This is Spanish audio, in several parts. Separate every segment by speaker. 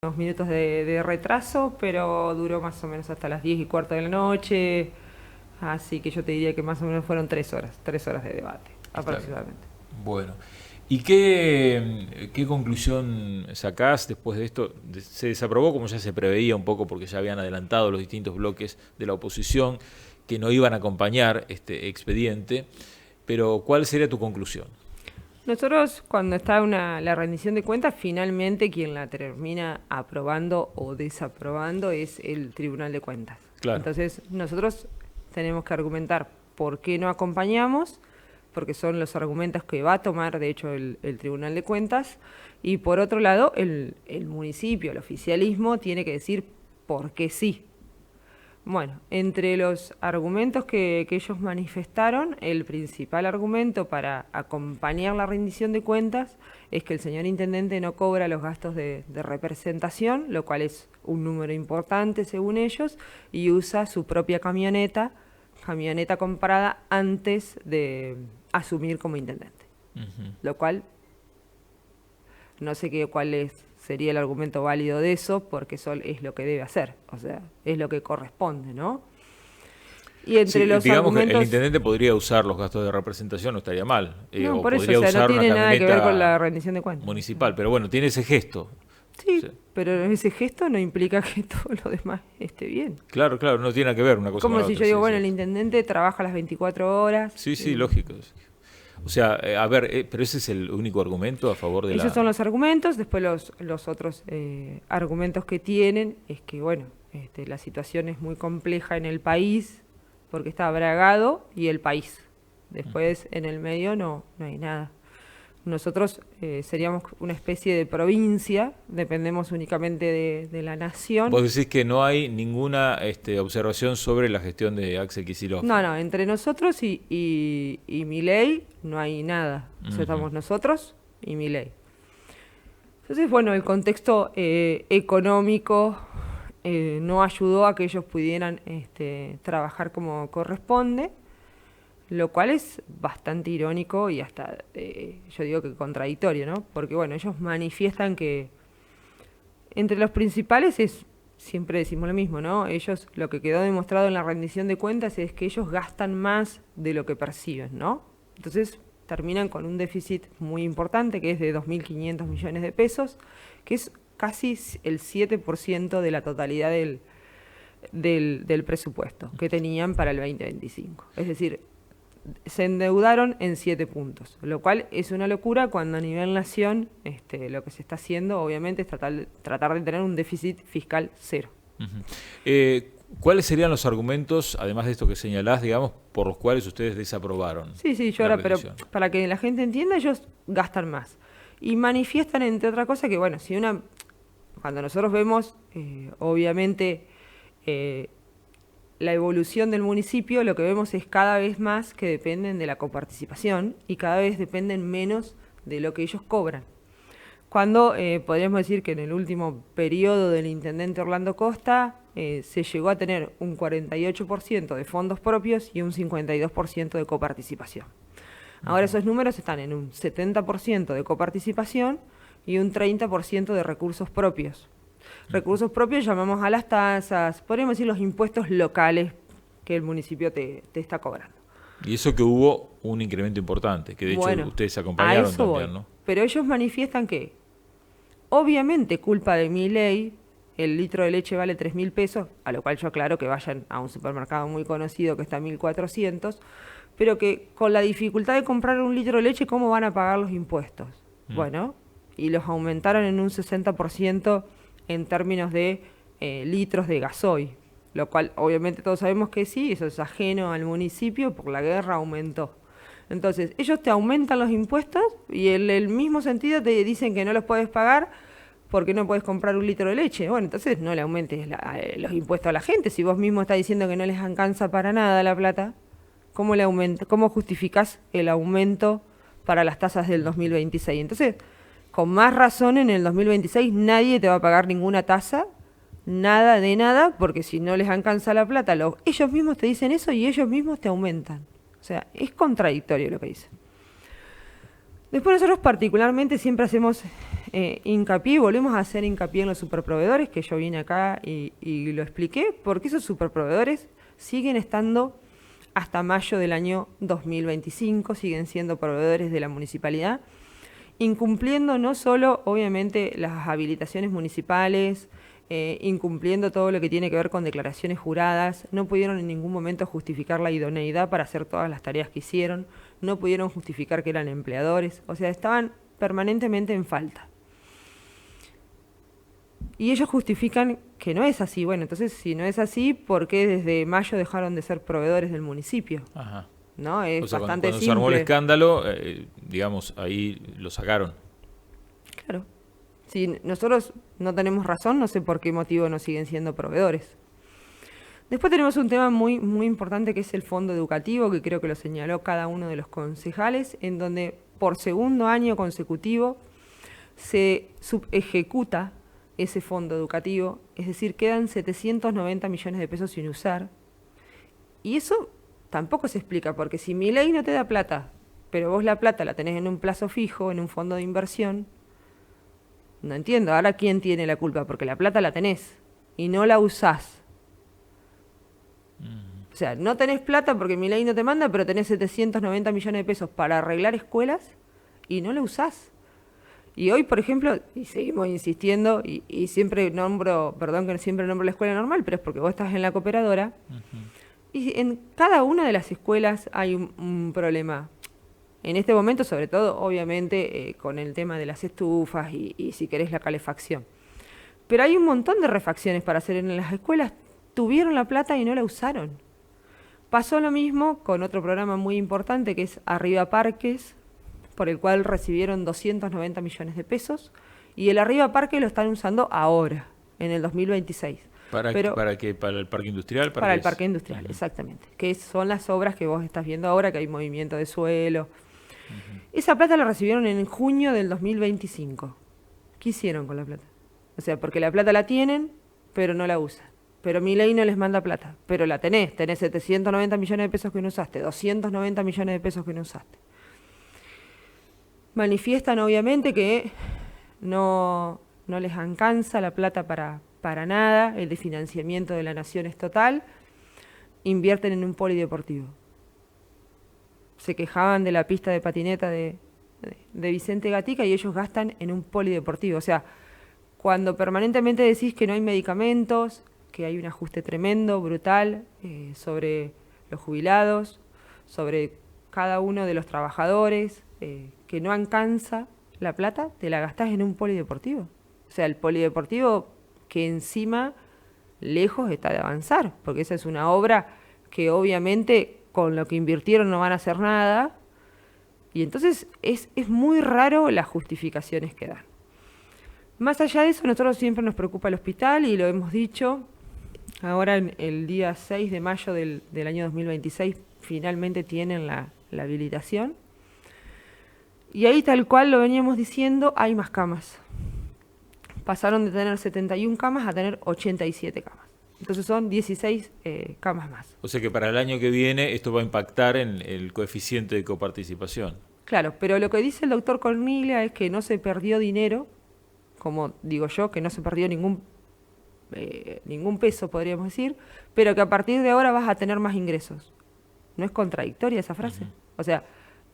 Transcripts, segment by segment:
Speaker 1: unos minutos de retraso, pero duró más o menos hasta las 10:15 de la noche, así que yo te diría que más o menos fueron 3 horas de debate,
Speaker 2: Está bien.
Speaker 1: aproximadamente.
Speaker 2: Bueno. ¿Y qué conclusión sacás después de esto? Se desaprobó como ya se preveía un poco porque ya habían adelantado los distintos bloques de la oposición que no iban a acompañar este expediente, pero ¿cuál sería tu conclusión?
Speaker 1: Nosotros, cuando está la rendición de cuentas, finalmente quien la termina aprobando o desaprobando es el Tribunal de Cuentas.
Speaker 2: Claro.
Speaker 1: Entonces, nosotros tenemos que argumentar por qué no acompañamos, porque son los argumentos que va a tomar, de hecho, el Tribunal de Cuentas. Y por otro lado, el municipio, el oficialismo, tiene que decir por qué sí. Bueno, entre los argumentos que ellos manifestaron, el principal argumento para acompañar la rendición de cuentas es que el señor intendente no cobra los gastos de representación, lo cual es un número importante según ellos, y usa su propia camioneta comprada antes de asumir como intendente.
Speaker 2: Ujú.
Speaker 1: Lo cual no sé sería el argumento válido de eso, porque eso es lo que debe hacer, o sea, es lo que corresponde, ¿no? Y entre
Speaker 2: Sí,
Speaker 1: los
Speaker 2: digamos que el
Speaker 1: argumentos...
Speaker 2: intendente podría usar los gastos de representación, no estaría mal,
Speaker 1: No,
Speaker 2: o
Speaker 1: por eso, o
Speaker 2: podría
Speaker 1: sea, no
Speaker 2: usar una
Speaker 1: tiene nada que ver con la
Speaker 2: camioneta
Speaker 1: rendición de cuentas. O sea.
Speaker 2: municipal, pero bueno, tiene ese gesto.
Speaker 1: Sí,
Speaker 2: Sí.
Speaker 1: pero ese gesto no implica que todo lo demás esté bien.
Speaker 2: Claro, claro, no tiene nada que ver una cosa con
Speaker 1: Como
Speaker 2: la
Speaker 1: si yo
Speaker 2: otra, sí,
Speaker 1: digo,
Speaker 2: es
Speaker 1: bueno, el
Speaker 2: cierto.
Speaker 1: intendente trabaja las 24 horas.
Speaker 2: Sí, sí, lógico. O sea, a ver, pero ese es el único argumento a favor de
Speaker 1: Esos
Speaker 2: la...
Speaker 1: son los argumentos. Después los otros argumentos que tienen es que, bueno, la situación es muy compleja en el país porque está Bragado y el país. Después, en el medio no hay nada. Nosotros seríamos una especie de provincia, dependemos únicamente de la
Speaker 2: Vos
Speaker 1: nación.
Speaker 2: decís que no hay ninguna observación sobre la gestión de Axel Kicillof.
Speaker 1: No, entre nosotros y Milei no hay nada. O sea,
Speaker 2: Ujú.
Speaker 1: estamos nosotros y Milei. Entonces, bueno, el contexto económico no ayudó a que ellos pudieran trabajar como corresponde, lo cual es bastante irónico y hasta, yo digo que contradictorio, ¿no? Porque, bueno, ellos manifiestan que entre los principales siempre decimos lo mismo, ¿no? Ellos, lo que quedó demostrado en la rendición de cuentas es que ellos gastan más de lo que perciben, ¿no? Entonces terminan con un déficit muy importante, que es de 2.500 millones de pesos, que es casi el 7% de la totalidad del presupuesto que tenían para el 2025. Es decir, se endeudaron en 7 puntos, lo cual es una locura cuando a nivel nación lo que se está haciendo obviamente es tratar de tener un déficit fiscal cero.
Speaker 2: Ujú. ¿Cuáles serían los argumentos, además de esto que señalás, digamos, por los cuales ustedes desaprobaron
Speaker 1: Sí, yo
Speaker 2: la
Speaker 1: ahora, pero
Speaker 2: rendición?
Speaker 1: para que la gente entienda, ellos gastan más. Y manifiestan, entre otras cosas, que bueno, cuando nosotros vemos, obviamente, la evolución del municipio, lo que vemos es cada vez más que dependen de la coparticipación y cada vez dependen menos de lo que ellos cobran. Cuando podríamos decir que en el último periodo del intendente Orlando Costa se llegó a tener un 48% de fondos propios y un 52% de coparticipación. Ahora esos números están en un 70% de coparticipación y un 30% de recursos propios. Recursos propios llamamos a las tasas, podríamos decir los impuestos locales que el municipio te está cobrando.
Speaker 2: Y eso que hubo un incremento importante, que de hecho
Speaker 1: Bueno,
Speaker 2: ustedes
Speaker 1: a
Speaker 2: acompañaron
Speaker 1: eso voy.
Speaker 2: también, ¿no?
Speaker 1: Pero ellos manifiestan que, obviamente, culpa de mi ley, el litro de leche vale 3.000 pesos, a lo cual yo aclaro que vayan a un supermercado muy conocido que está a 1.400, pero que con la dificultad de comprar un litro de leche, ¿cómo van a pagar los impuestos?
Speaker 2: Mm.
Speaker 1: Bueno, y los aumentaron en un 60% en términos de litros de gasoil, lo cual obviamente todos sabemos que sí, eso es ajeno al municipio, por la guerra aumentó. Entonces, ellos te aumentan los impuestos y en el mismo sentido te dicen que no los puedes pagar porque no puedes comprar un litro de leche. Bueno, entonces no le aumentes los impuestos a la gente. Si vos mismo estás diciendo que no les alcanza para nada la plata, ¿cómo justificás el aumento para las tasas del 2026? Entonces, con más razón en el 2026 nadie te va a pagar ninguna tasa, nada de nada, porque si no les alcanza la plata, ellos mismos te dicen eso y ellos mismos te aumentan. O sea, es contradictorio lo que dicen. Después nosotros particularmente siempre hacemos hincapié, volvemos a hacer hincapié en los superproveedores, que yo vine acá y lo expliqué, porque esos superproveedores siguen estando hasta mayo del año 2025, siguen siendo proveedores de la municipalidad, incumpliendo no solo, obviamente, las habilitaciones municipales, incumpliendo todo lo que tiene que ver con declaraciones juradas, no pudieron en ningún momento justificar la idoneidad para hacer todas las tareas que hicieron, no pudieron justificar que eran empleadores, o sea, estaban permanentemente en falta. Y ellos justifican que no es así. Bueno, entonces, si no es así, ¿por qué desde mayo dejaron de ser proveedores del municipio?
Speaker 2: Ajá.
Speaker 1: ¿No? Es
Speaker 2: o sea,
Speaker 1: bastante
Speaker 2: cuando
Speaker 1: simple.
Speaker 2: se armó el escándalo, digamos, ahí lo sacaron.
Speaker 1: Claro. Si nosotros no tenemos razón, no sé por qué motivo no siguen siendo proveedores. Después tenemos un tema muy, muy importante que es el fondo educativo, que creo que lo señaló cada uno de los concejales, en donde por segundo año consecutivo se subejecuta ese fondo educativo, es decir, quedan 790 millones de pesos sin usar. Y eso tampoco se explica, porque si mi ley no te da plata, pero vos la plata la tenés en un plazo fijo, en un fondo de inversión, no entiendo, ahora ¿quién tiene la culpa? Porque la plata la tenés y no la usás. O sea, no tenés plata porque mi ley no te manda, pero tenés 790 millones de pesos para arreglar escuelas y no la usás. Y hoy, por ejemplo, y seguimos insistiendo, y siempre nombro, perdón que siempre nombro la escuela normal, pero es porque vos estás en la cooperadora, y en cada una de las escuelas hay un problema. En este momento, sobre todo, obviamente, con el tema de las estufas y si querés, la calefacción. Pero hay un montón de refacciones para hacer en las escuelas. Tuvieron la plata y no la usaron. Pasó lo mismo con otro programa muy importante que es Arriba Parques, por el cual recibieron 290 millones de pesos, y el Arriba Parque lo están usando ahora, en el 2026.
Speaker 2: ¿Para qué? ¿Para el parque industrial?
Speaker 1: Para el parque industrial, exactamente. Que son las obras que vos estás viendo ahora, que hay movimiento de suelo. Esa plata la recibieron en junio del 2025. ¿Qué hicieron con la plata? O sea, porque la plata la tienen, pero no la usan. Pero mi ley no les manda plata. Pero la tenés 790 millones de pesos que no usaste, 290 millones de pesos que no usaste. Manifiestan obviamente que no les alcanza la plata para nada, el desfinanciamiento de la nación es total, invierten en un polideportivo. Se quejaban de la pista de patineta de Vicente Gatica y ellos gastan en un polideportivo. O sea, cuando permanentemente decís que no hay medicamentos, que hay un ajuste tremendo, brutal, sobre los jubilados, sobre cada uno de los trabajadores, que no alcanza la plata, te la gastás en un polideportivo. O sea, el polideportivo que encima lejos está de avanzar, porque esa es una obra que obviamente con lo que invirtieron no van a hacer nada, y entonces es muy raro las justificaciones que dan. Más allá de eso, a nosotros siempre nos preocupa el hospital, y lo hemos dicho, ahora en el día 6 de mayo del año 2026 finalmente tienen la habilitación, y ahí tal cual lo veníamos diciendo, hay más camas. Pasaron de tener 71 camas a tener 87 camas. Entonces son 16 camas más.
Speaker 2: O sea que para el año que viene esto va a impactar en el coeficiente de coparticipación.
Speaker 1: Claro, pero lo que dice el doctor Corniglia es que no se perdió dinero, como digo yo, que no se perdió ningún peso, podríamos decir, pero que a partir de ahora vas a tener más ingresos. ¿No es contradictoria esa frase? O sea,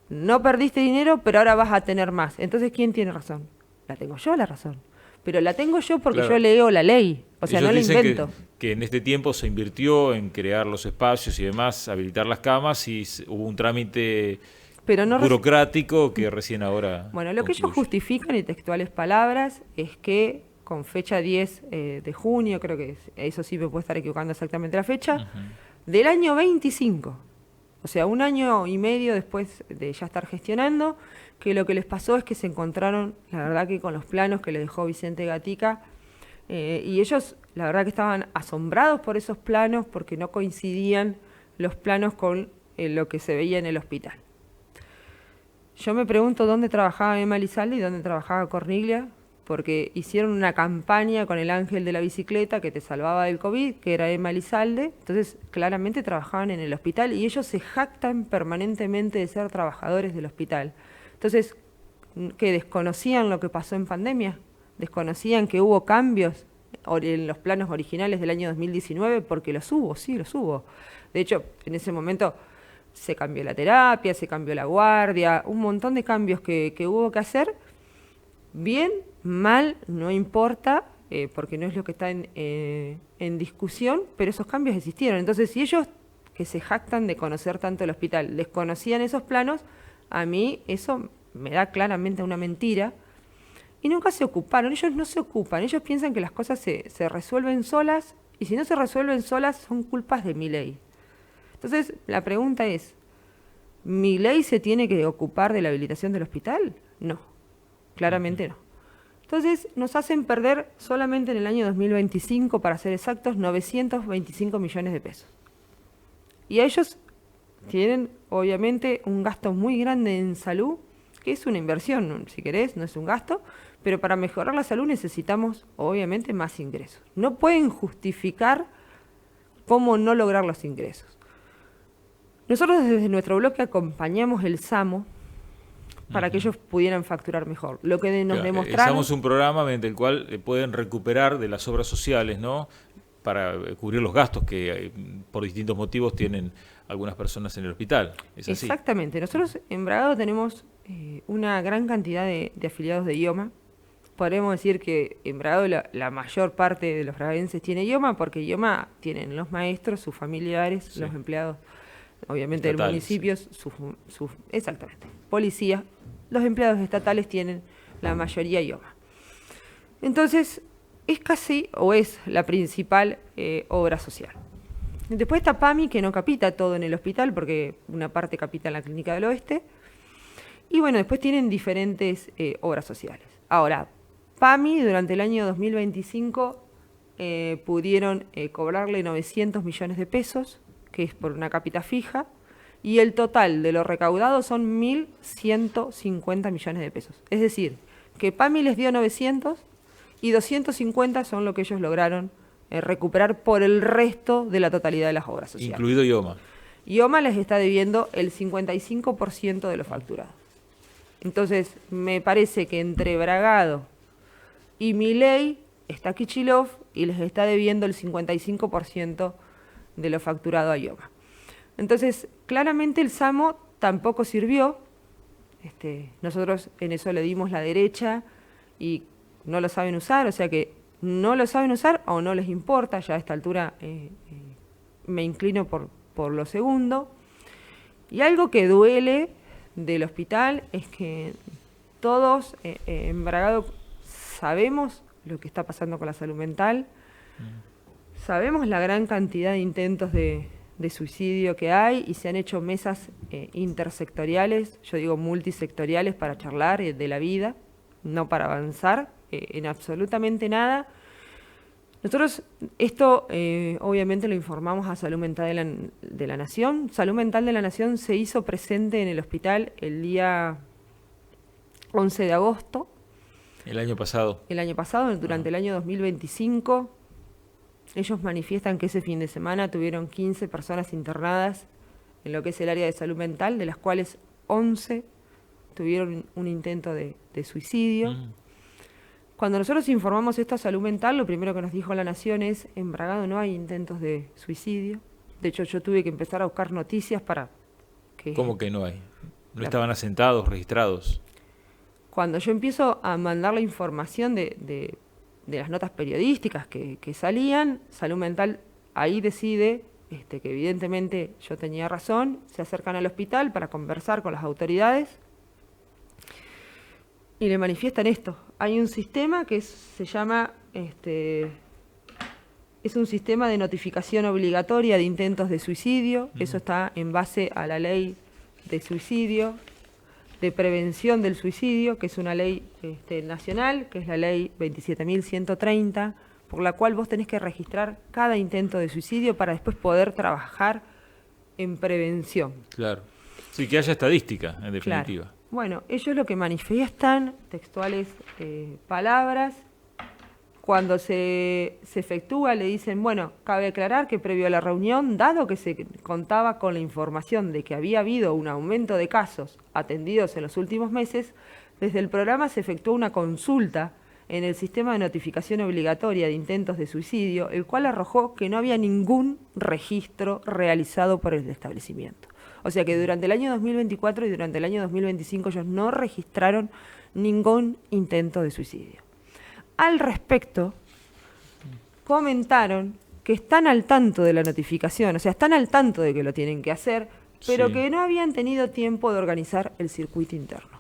Speaker 1: no perdiste dinero, pero ahora vas a tener más. Entonces, ¿quién tiene razón? La tengo yo la razón. Pero la tengo yo porque yo leo la ley, o sea, no la invento.
Speaker 2: Que en este tiempo se invirtió en crear los espacios y demás, habilitar las camas, y hubo un trámite burocrático que recién ahora
Speaker 1: Bueno, lo
Speaker 2: concluye.
Speaker 1: que ellos justifican, y textuales palabras, es que con fecha 10 de junio, creo que eso sí me puedo estar equivocando exactamente la fecha, del año 25, o sea, un año y medio después de ya estar gestionando, que lo que les pasó es que se encontraron, la verdad que con los planos que les dejó Vicente Gatica, y ellos, la verdad que estaban asombrados por esos planos porque no coincidían los planos con lo que se veía en el hospital. Yo me pregunto dónde trabajaba Emma Elizalde y dónde trabajaba Corniglia, porque hicieron una campaña con el ángel de la bicicleta que te salvaba del COVID, que era Emma Elizalde, entonces claramente trabajaban en el hospital y ellos se jactan permanentemente de ser trabajadores del hospital. Entonces, que desconocían lo que pasó en pandemia, desconocían que hubo cambios en los planos originales del año 2019, porque los hubo, sí, los hubo. De hecho, en ese momento se cambió la terapia, se cambió la guardia, un montón de cambios que hubo que hacer. Bien, mal, no importa, porque no es lo que está en discusión, pero esos cambios existieron. Entonces, si ellos, que se jactan de conocer tanto el hospital, desconocían esos planos, a mí eso me da claramente una mentira. Y nunca se ocuparon, ellos no se ocupan, ellos piensan que las cosas se resuelven solas, y si no se resuelven solas son culpas de Milei. Entonces, la pregunta es, ¿Milei se tiene que ocupar de la habilitación del hospital? No, claramente no. Entonces, nos hacen perder solamente en el año 2025, para ser exactos, 925 millones de pesos. Y ellos tienen, obviamente, un gasto muy grande en salud, que es una inversión, si querés, no es un gasto, pero para mejorar la salud necesitamos, obviamente, más ingresos. No pueden justificar cómo no lograr los ingresos. Nosotros desde nuestro bloque acompañamos el SAMO para que ellos pudieran facturar mejor. Lo que nos demostraron...
Speaker 2: El SAMO es un programa mediante el cual pueden recuperar de las obras sociales, ¿no?, para cubrir los gastos que por distintos motivos tienen algunas personas en el hospital. ¿Es así?
Speaker 1: Exactamente. Nosotros en Bragado tenemos una gran cantidad de afiliados de IOMA. Podemos decir que en Bragado la mayor parte de los bragadenses tiene IOMA, porque IOMA tienen los maestros, sus familiares, sí, los empleados, obviamente del municipio, sí, exactamente, policía, los empleados estatales tienen la mayoría IOMA. Entonces, es casi, o es la principal obra social. Después está PAMI, que no capita todo en el hospital, porque una parte capita en la Clínica del Oeste. Y bueno, después tienen diferentes obras sociales. Ahora, PAMI durante el año 2025 pudieron cobrarle 900 millones de pesos, que es por una capita fija, y el total de lo recaudado son 1.150 millones de pesos. Es decir, que PAMI les dio 900 y 250 son lo que ellos lograron recuperar por el resto de la totalidad de las obras sociales.
Speaker 2: Incluido IOMA.
Speaker 1: IOMA les está debiendo el 55% de lo facturado. Entonces, me parece que entre Bragado y Milei está Kicillof y les está debiendo el 55% de lo facturado a IOMA. Entonces, claramente el SAMO tampoco sirvió. Nosotros en eso le dimos la derecha y no lo saben usar, o sea que no lo saben usar o no les importa. Ya a esta altura me inclino por lo segundo. Y algo que duele del hospital es que todos en Bragado sabemos lo que está pasando con la salud mental, sabemos la gran cantidad de intentos de suicidio que hay, y se han hecho mesas intersectoriales, yo digo multisectoriales, para charlar de la vida, no para avanzar en absolutamente nada. Nosotros esto obviamente lo informamos a Salud Mental de la Nación. Salud Mental de la Nación se hizo presente en el hospital el día 11 de agosto.
Speaker 2: El año pasado. El año pasado,
Speaker 1: durante el año 2025. Ellos manifiestan que ese fin de semana tuvieron 15 personas internadas en lo que es el área de salud mental, de las cuales 11 tuvieron un intento de suicidio. Cuando nosotros informamos esto a Salud Mental, lo primero que nos dijo la Nación es: en Bragado no hay intentos de suicidio. De hecho, yo tuve que empezar a buscar noticias para que...
Speaker 2: ¿Cómo que no hay? ¿No estaban asentados, registrados?
Speaker 1: Cuando yo empiezo a mandar la información de las notas periodísticas que salían, Salud Mental ahí decide que evidentemente yo tenía razón, se acercan al hospital para conversar con las autoridades y le manifiestan esto. Hay un sistema que se llama, es un sistema de notificación obligatoria de intentos de suicidio. Eso está en base a la ley de suicidio, de prevención del suicidio, que es una ley nacional, que es la ley 27.130, por la cual vos tenés que registrar cada intento de suicidio para después poder trabajar en prevención.
Speaker 2: Claro. Sí, que haya estadística, en definitiva.
Speaker 1: Claro. Bueno, ellos lo que manifiestan, textuales palabras, cuando se efectúa le dicen, bueno, cabe aclarar que previo a la reunión, dado que se contaba con la información de que había habido un aumento de casos atendidos en los últimos meses, Desde el programa se efectuó una consulta en el sistema de notificación obligatoria de intentos de suicidio, el cual arrojó que no había ningún registro realizado por el establecimiento. O sea que durante el año 2024 y durante el año 2025 ellos no registraron ningún intento de suicidio. Al respecto, comentaron que están al tanto de la notificación, o sea, están al tanto de que lo tienen que hacer, pero que no habían tenido tiempo de organizar el circuito interno.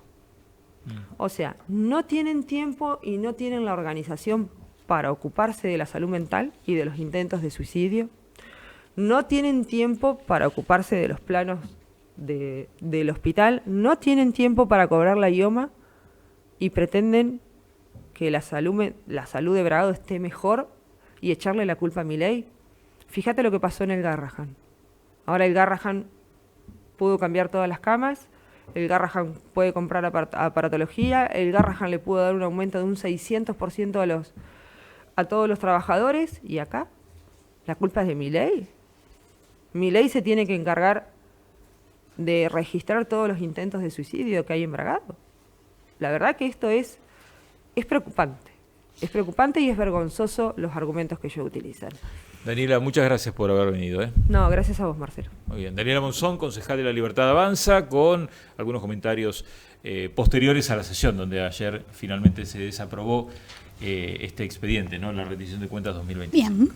Speaker 1: O sea, no tienen tiempo y no tienen la organización para ocuparse de la salud mental y de los intentos de suicidio. No tienen tiempo para ocuparse de los planos del hospital. No tienen tiempo para cobrar la IOMA y pretenden que la salud de Bragado esté mejor y echarle la culpa a Milei. Fíjate lo que pasó en el Garrahan. Ahora el Garrahan pudo cambiar todas las camas. El Garrahan puede comprar aparatología, el Garrahan le pudo dar un aumento de un 600% a todos los trabajadores, y acá la culpa es de Milei. Milei se tiene que encargar de registrar todos los intentos de suicidio que hay en Bragado. La verdad que esto es preocupante. Es preocupante y es vergonzoso los argumentos que ellos utilizan.
Speaker 2: Daniela, muchas gracias por haber venido.
Speaker 1: No, gracias a vos, Marcelo.
Speaker 2: Muy bien. Daniela Monzón, concejal de La Libertad Avanza, con algunos comentarios posteriores a la sesión, donde ayer finalmente se desaprobó este expediente, ¿no? La rendición de cuentas 2020.
Speaker 3: Bien.